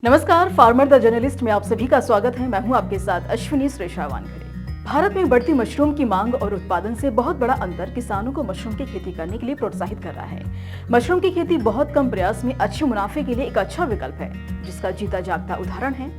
नमस्कार, farmer the journalist में आप सभी का स्वागत है। मैं हूं आपके साथ अश्विनी श्रेषा वानखेड़े। भारत में बढ़ती मशरूम की मांग और उत्पादन से बहुत बड़ा अंतर किसानों को मशरूम की खेती करने के लिए प्रोत्साहित कर रहा है। मशरूम की खेती बहुत कम प्रयास में अच्छे मुनाफे के लिए एक अच्छा विकल्प है, जिसका जीता जागता उदाहरण है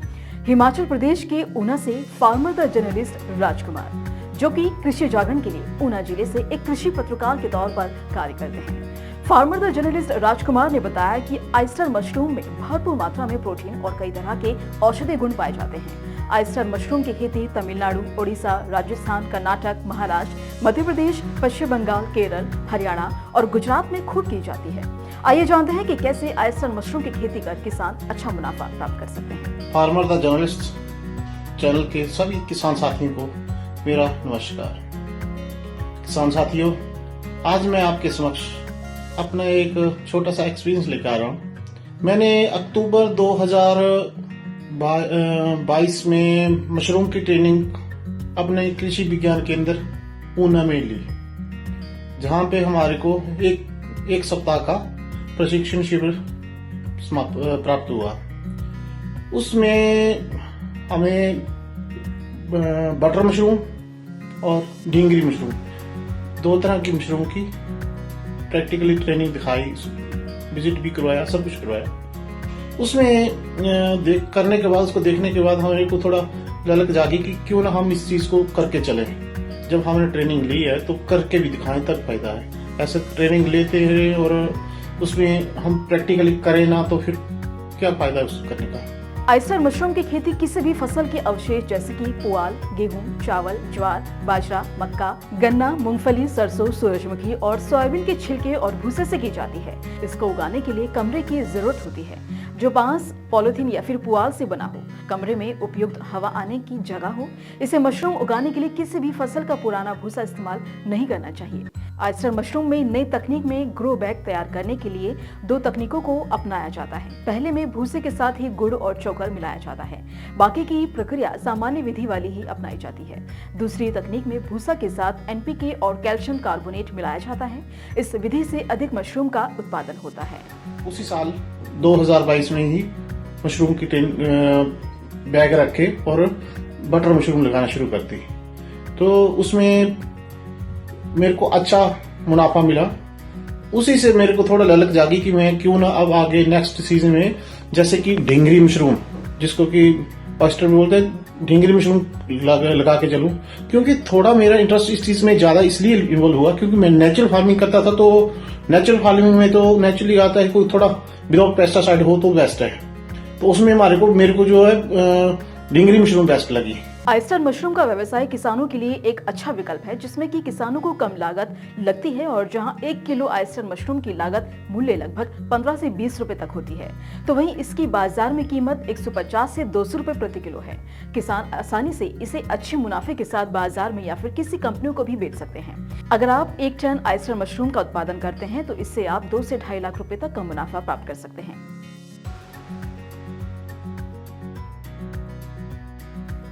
हिमाचल प्रदेश के ऊना से फार्मर द जर्नलिस्ट राजकुमार, जो कि कृषि जागरण के लिए ऊना जिले से एक कृषि पत्रकार के तौर पर कार्य करते हैं। फार्मर द जर्नलिस्ट राजकुमार ने बताया कि आयस्टर मशरूम में भरपूर मात्रा में प्रोटीन और कई तरह के औषधीय गुण पाए जाते हैं। आयस्टर मशरूम की खेती तमिलनाडु, ओडिशा, राजस्थान, कर्नाटक, महाराष्ट्र, मध्य प्रदेश, पश्चिम बंगाल, केरल, हरियाणा और गुजरात में खूब की जाती है। आइए जानते हैं कि कैसे आयस्टर मशरूम की खेती कर किसान अच्छा मुनाफा प्राप्त कर सकते हैं। फार्मर द जर्नलिस्ट चैनल के सभी किसान साथियों को मेरा नमस्कार। किसान साथियों, आज मैं आपके समक्ष अपना एक छोटा सा एक्सपीरियंस लेकर आ रहा हूँ। मैंने अक्टूबर 2022 में मशरूम की ट्रेनिंग अपने कृषि विज्ञान केंद्र ऊना में ली, जहाँ पे हमारे को एक सप्ताह का प्रशिक्षण शिविर प्राप्त हुआ। उसमें हमें बटर मशरूम और ढींगरी मशरूम, दो तरह की मशरूम की प्रैक्टिकली ट्रेनिंग दिखाई, विजिट भी करवाया, सब कुछ करवाया। उसमें करने के बाद, उसको देखने के बाद हमारे को थोड़ा ललक जागी कि क्यों ना हम इस चीज को करके चले। जब हमने ट्रेनिंग ली है तो करके भी दिखाएं, तब फायदा है। ऐसे ट्रेनिंग लेते हैं और उसमें हम प्रैक्टिकली करें ना, तो फिर क्या फायदा है उसको करने का। आयस्टर मशरूम की खेती किसी भी फसल के अवशेष जैसे कि पुआल, गेहूं, चावल, ज्वार, बाजरा, मक्का, गन्ना, मूंगफली, सरसों, सूरजमुखी और सोयाबीन के छिलके और भूसे से की जाती है। इसको उगाने के लिए कमरे की जरूरत होती है, जो बांस, पॉलिथीन या फिर पुआल से बना हो। कमरे में उपयुक्त हवा आने की जगह हो। इसे मशरूम उगाने के लिए किसी भी फसल का पुराना भूसा इस्तेमाल नहीं करना चाहिए। आयस्टर मशरूम में नई तकनीक में ग्रो बैग तैयार करने के लिए दो तकनीकों को अपनाया जाता है। पहले में भूसे के साथ ही गुड़ और चोकर मिलाया जाता है। बाकी की प्रक्रिया सामान्य विधि वाली ही अपनाई जाती है। दूसरी तकनीक में भूसा के साथ एनपीके और कैल्शियम कार्बोनेट मिलाया जाता है। इस विधि से अधिक मशरूम का उत्पादन होता है। उसी साल 2022 में ही मशरूम की बैग रखे और बटर मशरूम लगाना शुरू कर दी, तो उसमें मेरे को अच्छा मुनाफा मिला। उसी से मेरे को थोड़ा ललक जागी कि मैं क्यों ना अब आगे नेक्स्ट सीजन में, जैसे कि ढींगरी मशरूम, जिसको कि ऑयस्टर में बोलते हैं, ढींगरी मशरूम लगा के चलूं। क्योंकि थोड़ा मेरा इंटरेस्ट इस चीज में ज्यादा इसलिए इन्वॉल्व हुआ क्योंकि मैं नेचुरल फार्मिंग करता था। तो नेचुरल फार्मिंग में तो नेचुरली आता है, कोई थोड़ा विदाउट पेस्टिसाइड हो तो बेस्ट है। तो उसमें मेरे को जो है ढींगरी मशरूम बेस्ट लगी। आयस्टर मशरूम का व्यवसाय किसानों के लिए एक अच्छा विकल्प है, जिसमें कि किसानों को कम लागत लगती है और जहां 1 किलो आयस्टर मशरूम की लागत मूल्य लगभग 15 से 20 रुपए तक होती है, तो वहीं इसकी बाजार में कीमत 150 से 200 रुपए प्रति किलो है। किसान आसानी से इसे अच्छे मुनाफे के साथ बाजार में या फिर किसी कंपनियों को भी बेच सकते हैं। अगर आप 1 टन आयस्टर मशरूम का उत्पादन करते हैं तो इससे आप 2 से 2.5 लाख रुपए तक का मुनाफा प्राप्त कर सकते हैं।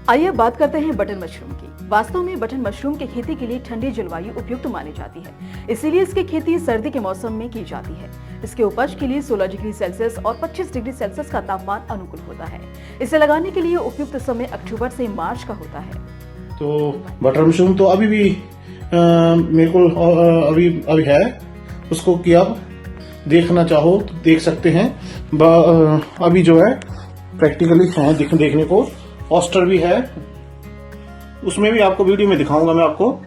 आइए बात करते हैं बटन मशरूम की। वास्तव में बटन मशरूम की खेती के लिए ठंडी जलवायु उपयुक्त मानी जाती है, इसीलिए इसकी खेती सर्दी के मौसम में की जाती है। इसके उपज के लिए 16 डिग्री सेल्सियस और 25 डिग्री सेल्सियस का तापमान अनुकूल होता है। इसे लगाने के लिए उपयुक्त समय अक्टूबर से मार्च का होता है। तो बटर मशरूम तो अभी भी मेरे को अभी है, उसको कि आप देखना चाहो तो देख सकते हैं। अभी जो है प्रैक्टिकली है देखने को। ऑस्टर भी है, उसमें भी आपको वीडियो में दिखाऊंगा मैं आपको।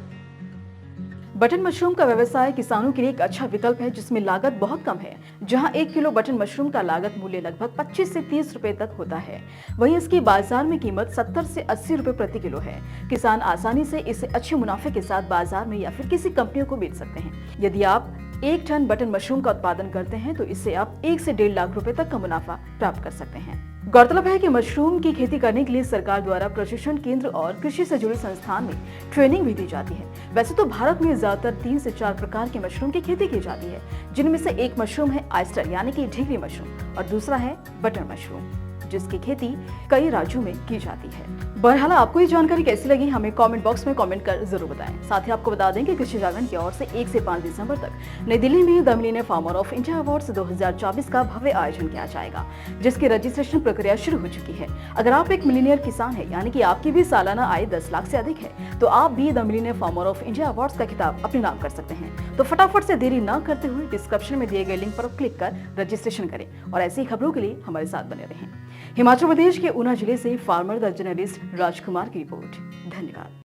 बटन मशरूम का व्यवसाय किसानों के लिए एक अच्छा विकल्प है, जिसमें लागत बहुत कम है। जहां 1 किलो बटन मशरूम का लागत मूल्य लगभग 25 से 30 रुपए तक होता है, वहीं इसकी बाजार में कीमत 70 से 80 रुपए प्रति किलो है। किसान आसानी से इसे अच्छे मुनाफे के साथ बाजार में या फिर किसी कंपनियों को बेच सकते हैं। यदि आप 1 टन बटन मशरूम का उत्पादन करते हैं तो इससे आप 1 से 1.5 लाख रुपए तक का मुनाफा प्राप्त कर सकते हैं। गौरतलब है कि मशरूम की खेती करने के लिए सरकार द्वारा प्रशिक्षण केंद्र और कृषि से जुड़े संस्थान में ट्रेनिंग भी दी जाती है। वैसे तो भारत में ज्यादातर 3 से 4 प्रकार के मशरूम की खेती की जाती है, जिनमें से एक मशरूम है आयस्टर यानी कि ढींगरी मशरूम और दूसरा है बटन मशरूम, जिसकी खेती कई राज्यों में की जाती है। बहरहाल आपको ये जानकारी कैसी लगी हमें कमेंट बॉक्स में कमेंट कर जरूर बताएं। साथ ही आपको बता दें कि कृषि जागरण की ओर से 1 से 5 दिसंबर तक नई दिल्ली में the Millionaire farmer of India awards 2024 का भव्य आयोजन किया जाएगा, जिसकी रजिस्ट्रेशन प्रक्रिया शुरू हो चुकी है। अगर आप एक मिलीनियर किसान है, यानी कि आपकी भी सालाना आय 10 लाख से अधिक है, तो आप भी the Millionaire farmer of India awards का खिताब अपने नाम कर सकते हैं। तो फटाफट से देरी न करते हुए डिस्क्रिप्शन में दिए गए लिंक पर क्लिक कर रजिस्ट्रेशन करें और ऐसी खबरों के लिए हमारे साथ बने रहें। हिमाचल प्रदेश के ऊना जिले से फार्मर द जर्नलिस्ट राजकुमार की रिपोर्ट। धन्यवाद।